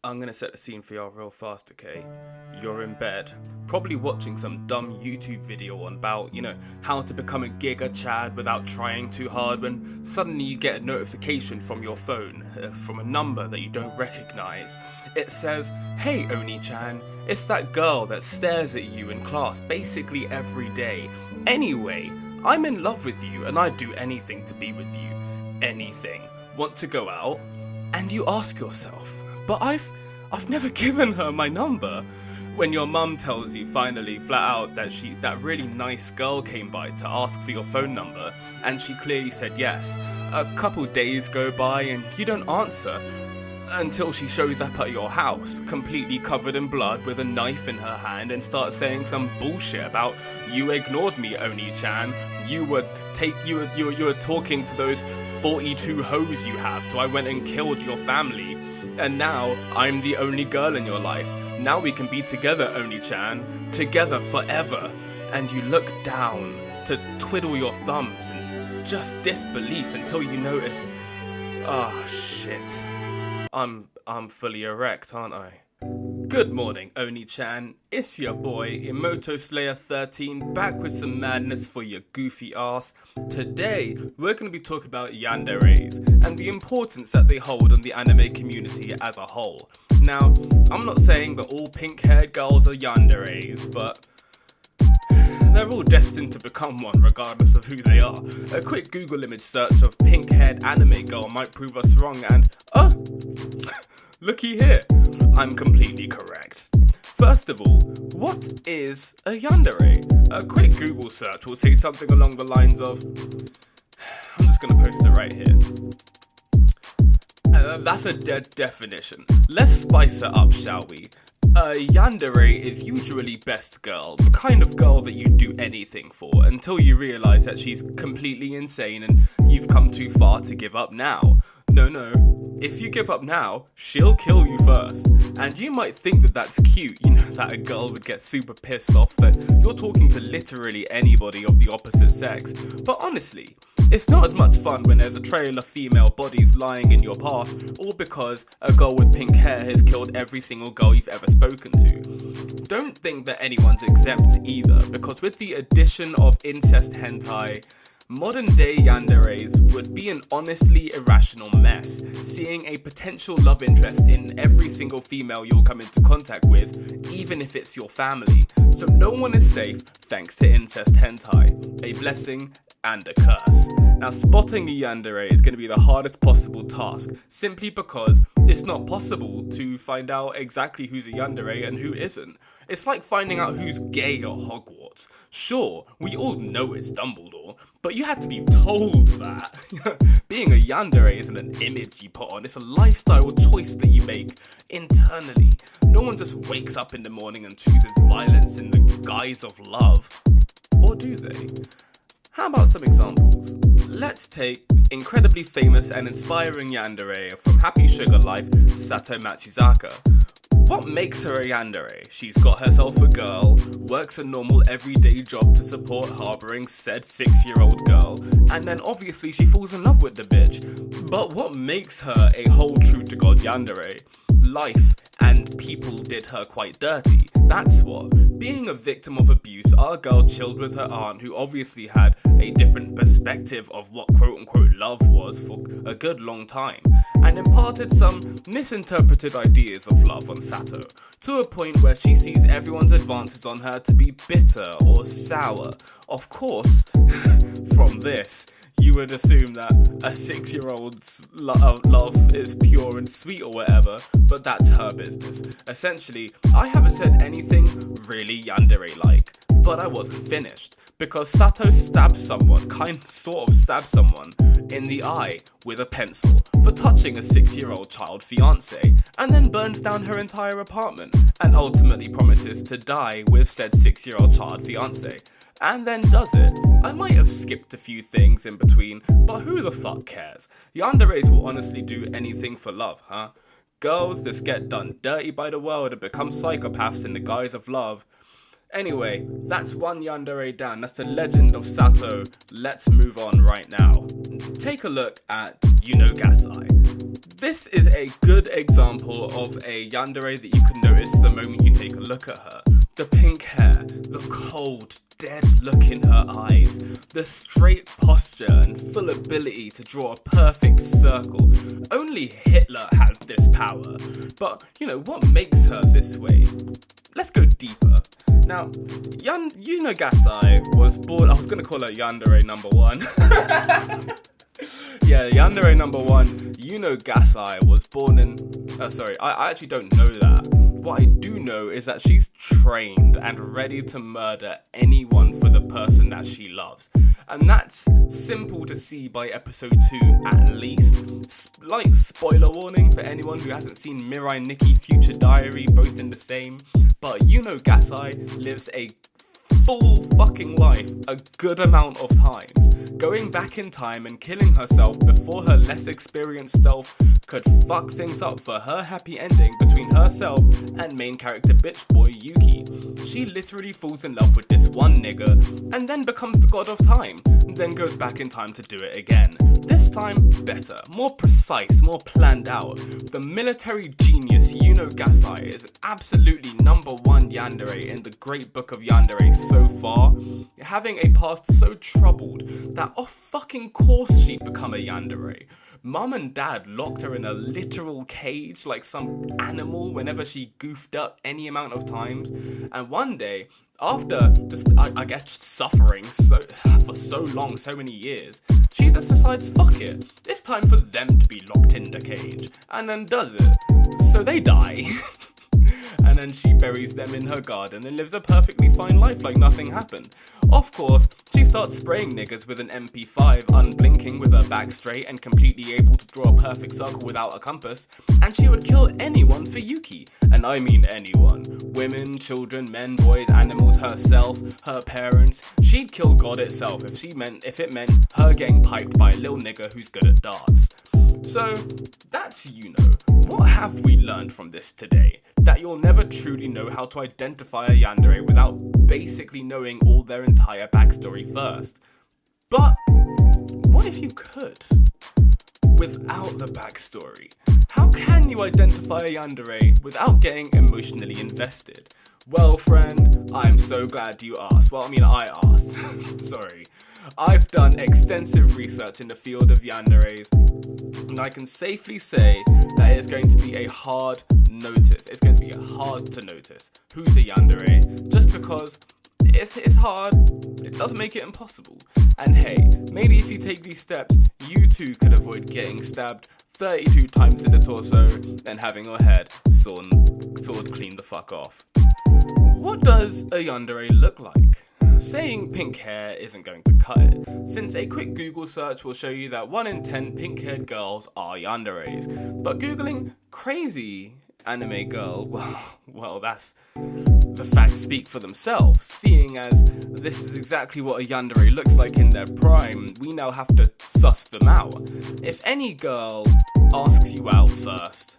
I'm gonna set the scene for y'all real fast, okay? You're in bed, probably watching some dumb YouTube video on about, how to become a Giga Chad without trying too hard, when suddenly you get a notification from your phone, from a number that you don't recognize. It says, "Hey Oni-chan, it's that girl that stares at you in class basically every day. Anyway, I'm in love with you and I'd do anything to be with you. Anything. Want to go out?" And you ask yourself, but I've never given her my number. When your mum tells you finally flat out that really nice girl came by to ask for your phone number and she clearly said yes. A couple days go by and you don't answer until she shows up at your house, completely covered in blood with a knife in her hand, and starts saying some bullshit about "you ignored me, Oni-chan. You were talking to those 42 hoes you have, so I went and killed your family. And now I'm the only girl in your life. Now we can be together, Oni-chan, together forever." And you look down to twiddle your thumbs in just disbelief until you notice, "Ah, shit. I'm fully erect, aren't I?" Good morning, Oni-chan. It's your boy, Emoto Slayer 13, back with some madness for your goofy ass. Today, we're going to be talking about yanderes and the importance that they hold on the anime community as a whole. Now, I'm not saying that all pink-haired girls are yanderes, but they're all destined to become one regardless of who they are. A quick Google image search of pink-haired anime girl might prove us wrong and, looky here, I'm completely correct. First of all, what is a yandere? A quick Google search will say something along the lines of, I'm just gonna post it right here. That's a dead definition. Let's spice it up, shall we? A yandere is usually best girl, the kind of girl that you'd do anything for, until you realise that she's completely insane and you've come too far to give up now. No. If you give up now, she'll kill you first. And you might think that that's cute, that a girl would get super pissed off that you're talking to literally anybody of the opposite sex. But honestly, it's not as much fun when there's a trail of female bodies lying in your path, all because a girl with pink hair has killed every single girl you've ever spoken to. Don't think that anyone's exempt either, because with the addition of incest hentai, modern day yanderes would be an honestly irrational mess, seeing a potential love interest in every single female you'll come into contact with, even if it's your family. So no one is safe thanks to incest hentai, a blessing and a curse. Now, spotting a yandere is going to be the hardest possible task, simply because it's not possible to find out exactly who's a yandere and who isn't. It's like finding out who's gay at Hogwarts. Sure, we all know it's Dumbledore, but you had to be told that. Being a yandere isn't an image you put on, it's a lifestyle choice that you make internally. No one just wakes up in the morning and chooses violence in the guise of love. Or do they? How about some examples? Let's take incredibly famous and inspiring yandere from Happy Sugar Life, Sato Matsuzaka. What makes her a yandere? She's got herself a girl, works a normal everyday job to support harboring said 6-year-old girl, and then obviously she falls in love with the bitch. But what makes her a whole true to God yandere? Life and people did her quite dirty. That's what. Being a victim of abuse, our girl chilled with her aunt, who obviously had a different perspective of what quote-unquote love was for a good long time, and imparted some misinterpreted ideas of love on Sato, to a point where she sees everyone's advances on her to be bitter or sour. Of course, from this, you would assume that a 6-year-old's love is pure and sweet or whatever, but that's her business. Essentially, I haven't said anything really yandere-like, but I wasn't finished, because Sato stabs someone in the eye with a pencil for touching a 6-year-old child fiancé, and then burns down her entire apartment, and ultimately promises to die with said 6-year-old child fiancé. And then does it. I might have skipped a few things in between, but who the fuck cares? Yanderes will honestly do anything for love, huh? Girls just get done dirty by the world and become psychopaths in the guise of love. Anyway, that's one yandere down. That's the legend of Sato. Let's move on right now. Take a look at Gasai. This is a good example of a yandere that you can notice the moment you take a look at her. The pink hair, the cold, dead look in her eyes, the straight posture and full ability to draw a perfect circle. Only Hitler had this power. But, what makes her this way? Let's go deeper. Now, Yuno Gasai was born... I was going to call her Yandere number 1. Yeah, Yandere number 1, Yuno Gasai was born in... I actually don't know that. What I do know is that she's trained and ready to murder anyone for the person that she loves. And that's simple to see by episode 2 at least. Spoiler warning for anyone who hasn't seen Mirai Nikki Future Diary, both in the same. But Yuno Gasai lives a full fucking life a good amount of times, going back in time and killing herself before her less experienced self could fuck things up for her happy ending between herself and main character bitch boy Yuki. She literally falls in love with this one nigga and then becomes the god of time, then goes back in time to do it again. This time better, more precise, more planned out. The military genius Yuno Gasai is absolutely number 1 yandere in the great book of yandere so far, having a past so troubled that off fucking course she'd become a yandere. Mum and dad locked her in a literal cage like some animal whenever she goofed up any amount of times, and one day, after just, I guess, suffering for so long, so many years, she just decides, fuck it, it's time for them to be locked in the cage, and then does it. So they die. And then she buries them in her garden and lives a perfectly fine life like nothing happened. Of course, she starts spraying niggas with an MP5, unblinking with her back straight and completely able to draw a perfect circle without a compass, and she would kill anyone for Yuki. And I mean anyone. Women, children, men, boys, animals, herself, her parents. She'd kill God itself if it meant her getting piped by a little nigga who's good at darts. So, that's What have we learned from this today? That you'll never truly know how to identify a yandere without basically knowing all their entire backstory first. But, what if you could? Without the backstory? How can you identify a yandere without getting emotionally invested? Well, friend, I'm so glad you asked. I asked. Sorry. I've done extensive research in the field of yanderes, and I can safely say that it's going to be a hard notice. It's going to be hard to notice who's a yandere, just because it's hard. It doesn't make it impossible. And hey, maybe if you take these steps, you too could avoid getting stabbed 32 times in the torso and having your head sword clean the fuck off. What does a yandere look like? Saying pink hair isn't going to cut it, since a quick Google search will show you that 1 in 10 pink-haired girls are yanderes. But googling crazy anime girl, well, that's... the facts speak for themselves, seeing as this is exactly what a yandere looks like in their prime. We now have to suss them out. If any girl asks you out first,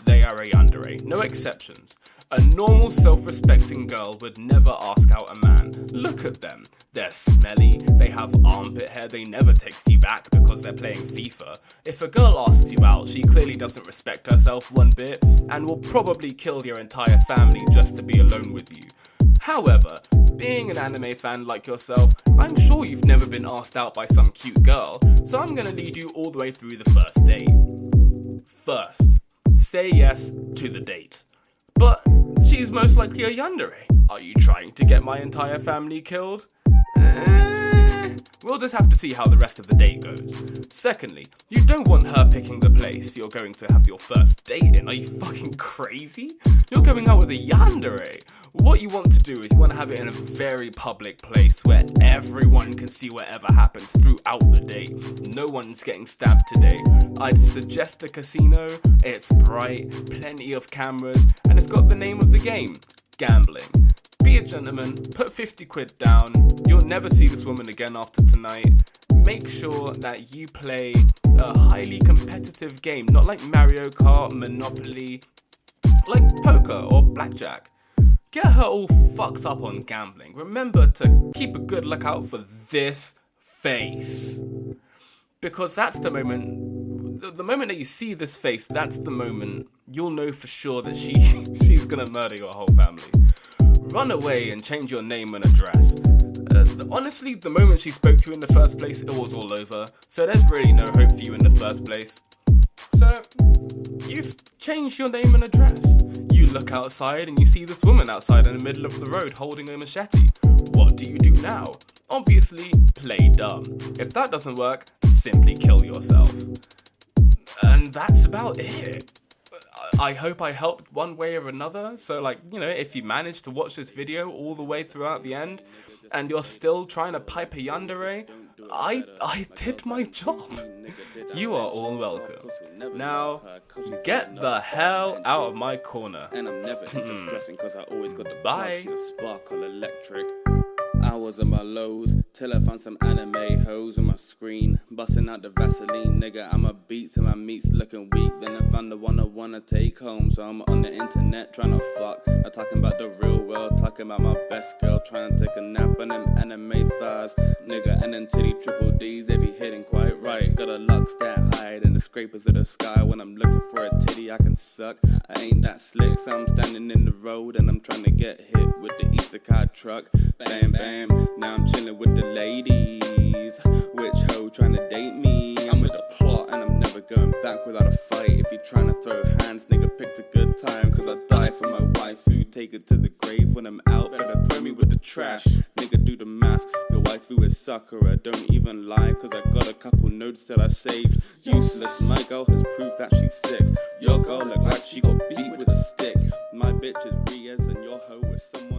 they are a yandere, no exceptions. A normal, self-respecting girl would never ask out a man. Look at them. They're smelly, they have armpit hair, they never text you back because they're playing FIFA. If a girl asks you out, she clearly doesn't respect herself one bit, and will probably kill your entire family just to be alone with you. However, being an anime fan like yourself, I'm sure you've never been asked out by some cute girl, so I'm gonna lead you all the way through the first date. First, say yes to the date. But she's most likely a yandere. Are you trying to get my entire family killed? We'll just have to see how the rest of the date goes. Secondly, you don't want her picking the place you're going to have your first date in. Are you fucking crazy? You're going out with a yandere. What you want to do is you want to have it in a very public place where everyone can see whatever happens throughout the date. No one's getting stabbed today. I'd suggest a casino. It's bright, plenty of cameras, and it's got the name of the game, gambling. Be a gentleman, put 50 quid down, you'll never see this woman again after tonight. Make sure that you play a highly competitive game, not like Mario Kart, Monopoly, like poker or blackjack. Get her all fucked up on gambling. Remember to keep a good lookout for this face. Because that's the moment the moment that you see this face, that's the moment you'll know for sure that she's gonna murder your whole family. Run away and change your name and address. Honestly, the moment she spoke to you in the first place, it was all over. So there's really no hope for you in the first place. So, you've changed your name and address. You look outside and you see this woman outside in the middle of the road holding a machete. What do you do now? Obviously, play dumb. If that doesn't work, simply kill yourself. And that's about it. I hope I helped one way or another. So, if you managed to watch this video all the way throughout the end and you're still trying to pipe a yandere, I did my job. You are all welcome. Now, get the hell out of my corner. And I'm never into stressing because I always got the Bye. The sparkle electric. Hours of my lows till I found some anime hoes on my screen, busting out the Vaseline, nigga. I'm a beat till my meat's looking weak. Then I found the one I wanna take home, so I'm on the internet trying to fuck. Not talking about the real world, talking about my best girl trying to take a nap on them anime thighs, nigga. And them titty triple D's, they be hitting quite right. Got a lux that hide in the scrapers of the sky. When I'm looking for a titty I can suck, I ain't that slick, so I'm standing in the road and I'm trying to get hit with the Isekai truck. Bam bam, now I'm chilling with the ladies. Which hoe trying to date me? I'm with the plot and I'm never going back without a fight. If you trying to throw hands, nigga, picked a good time, cause I die for my waifu. Take it to the grave when I'm out, better throw me with the trash. Nigga, do the math, your waifu is sucker. I don't even lie, cause I got a couple notes that I saved. Useless, my girl has proof that she's sick. Your girl look like she got beat with a stick. My bitch is Riaz and your hoe is someone